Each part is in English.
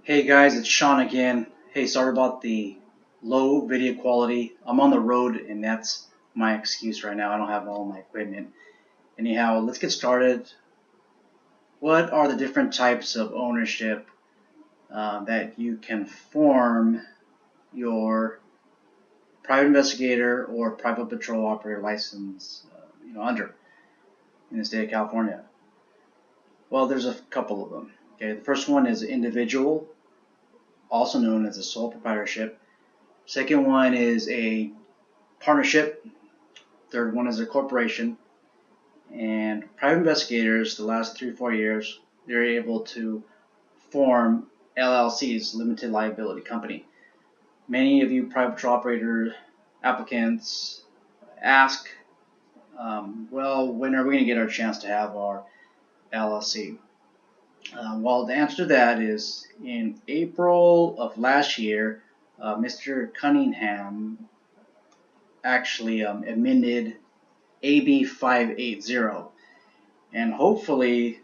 Hey guys, it's Sean again. Hey, sorry about the low video quality. I'm on the road and that's my excuse right now. I don't have all my equipment. Anyhow, let's get started. What are the different types of ownership that you can form your private investigator or private patrol operator license under in the state of California? Well, there's a couple of them. Okay, the first one is individual, also known as a sole proprietorship. Second one is a partnership. Third one is a corporation. And private investigators, the last 3-4 years, they're able to form LLCs, limited liability company. Many of you private patrol operator applicants ask, well, when are we going to get our chance to have our LLC? Well, the answer to that is in April of last year, Mr. Cunningham actually amended AB 580, and hopefully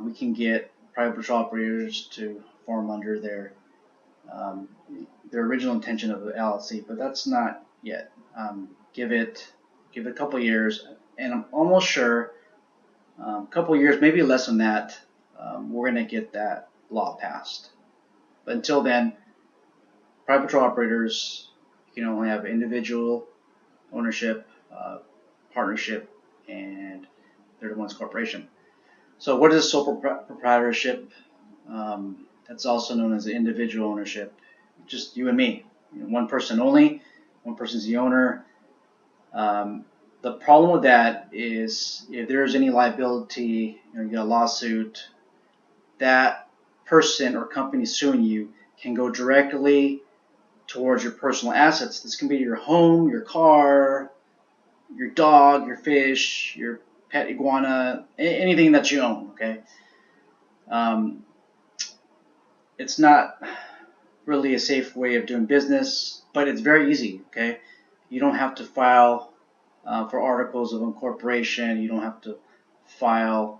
we can get private patrol operators to form under their original intention of the LLC, but that's not yet. Give it a couple years, and I'm almost sure a couple years, maybe less than that, we're going to get that law passed. But until then, private patrol operators, you can only have individual ownership, partnership, and third one's corporation. So what is sole proprietorship? That's also known as individual ownership. Just you and me, one person only. One person's the owner. The problem with that is if there's any liability, you get a lawsuit, that person or company suing you can go directly towards your personal assets. This can be your home, your car, your dog, your fish, your pet iguana, anything that you own, okay? It's not really a safe way of doing business, but it's very easy, okay? You don't have to file for articles of incorporation. You don't have to file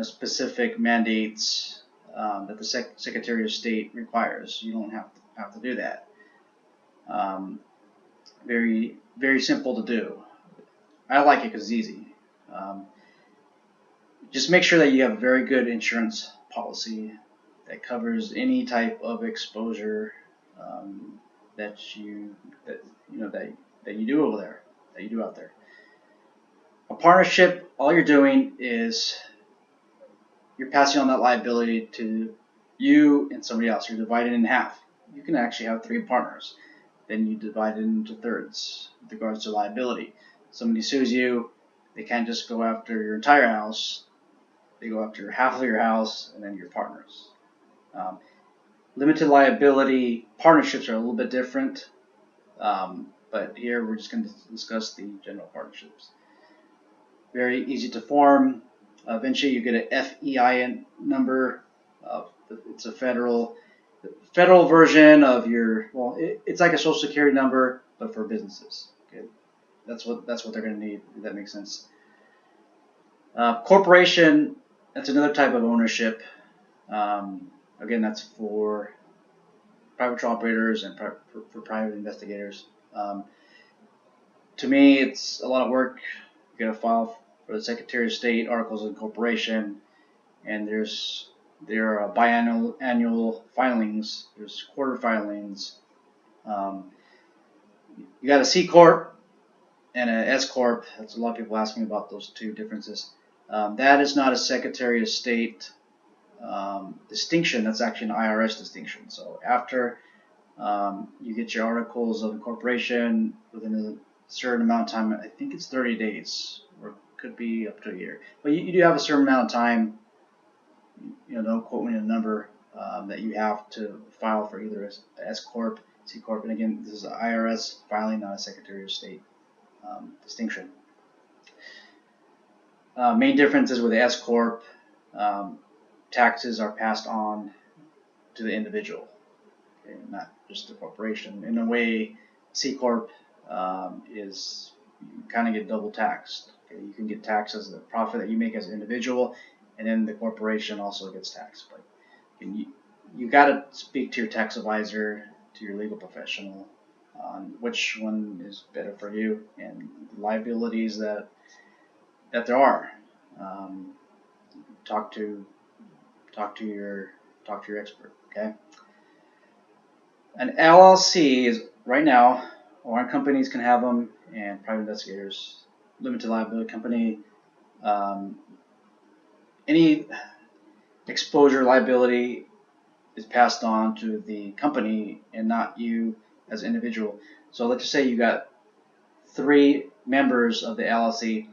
specific mandates that the Secretary of State requires. You don't have to do that. Very, very simple to do. I like it because it's easy. Just make sure that you have a very good insurance policy that covers any type of exposure that you do over there, that you do out there. A partnership, all you're doing is you're passing on that liability to you and somebody else. You're divided in half. You can actually have 3 partners. Then you divide it into thirds with regards to liability. Somebody sues you, they can't just go after your entire house. They go after half of your house and then your partners. Limited liability partnerships are a little bit different, but here we're just going to discuss the general partnerships. Very easy to form. Eventually you get an FEIN number. It's a federal version of your, well, it's like a social security number, but for businesses. Okay, that's what they're going to need, if that makes sense. Corporation, that's another type of ownership. Again, that's for private patrol operators and for private investigators. To me, it's a lot of work. You got to file for the Secretary of State articles of incorporation, and there are biannual filings. There's quarter filings. You got a C corp and an S corp. That's a lot of people asking about those two differences. That is not a Secretary of State distinction. That's actually an IRS distinction. So after you get your articles of incorporation within a certain amount of time, I think it's 30 days, or it could be up to a year. But you do have a certain amount of time. Don't quote me on a number that you have to file for either S corp, C corp, and again, this is an IRS filing, not a Secretary of State distinction. Main differences with the S corp, taxes are passed on to the individual, okay, not just the corporation. In a way, C corp is, you kind of get double taxed. Okay? You can get taxed as the profit that you make as an individual, and then the corporation also gets taxed. But you got to speak to your tax advisor, to your legal professional, on which one is better for you and the liabilities that there are. Um, talk to your expert. Okay. An LLC is right now, foreign companies can have them, and private investigators, limited liability company. Any exposure liability is passed on to the company and not you as an individual. So let's just say you got 3 members of the LLC.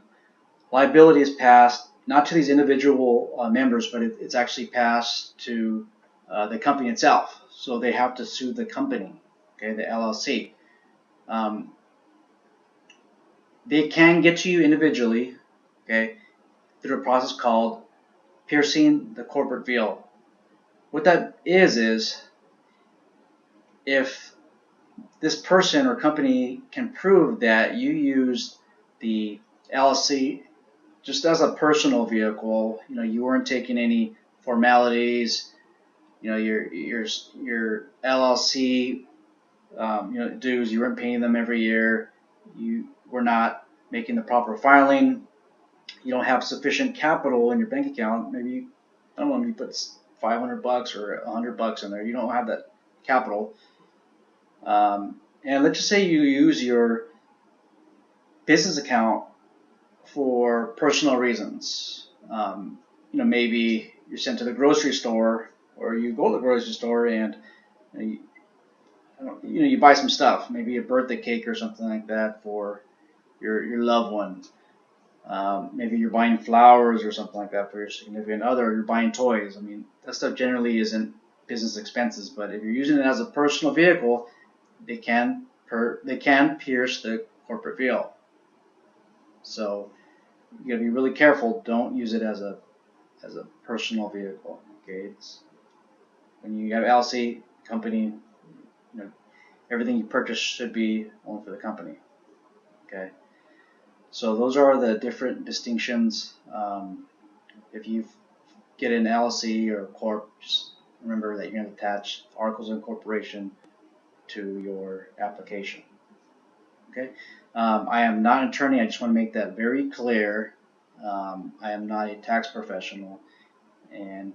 Liability is passed not to these individual members, but it's actually passed to the company itself. So they have to sue the company, okay, the LLC. They can get to you individually, okay, through a process called piercing the corporate veil. What that is if this person or company can prove that you used the LLC just as a personal vehicle, you weren't taking any formalities, your LLC, dues, you weren't paying them every year, you were not making the proper filing, you don't have sufficient capital in your bank account, maybe, I don't know, you put $500 or $100 in there, you don't have that capital. And let's just say you use your business account for personal reasons. Maybe you're sent to the grocery store, or you go to the grocery store and you buy some stuff, maybe a birthday cake or something like that for your loved one. Maybe you're buying flowers or something like that for your significant other. Or you're buying toys. I mean, that stuff generally isn't business expenses, but if you're using it as a personal vehicle, they can pierce the corporate veil. So you gotta be really careful. Don't use it as a personal vehicle. Okay, it's when you have LLC company, everything you purchase should be only for the company. Okay, so those are the different distinctions. If you get an LLC or a corp, just remember that you're going to attach articles of incorporation to your application. Okay, I am not an attorney. I just want to make that very clear. I am not a tax professional, and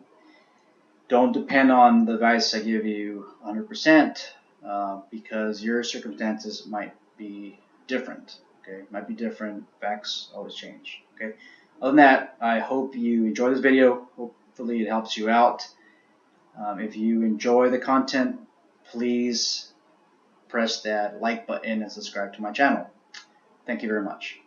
don't depend on the advice I give you 100%, because your circumstances might be different. Okay, might be different. Facts always change. Okay. Other than that, I hope you enjoy this video. Hopefully it helps you out. If you enjoy the content, please press that like button and subscribe to my channel. Thank you very much.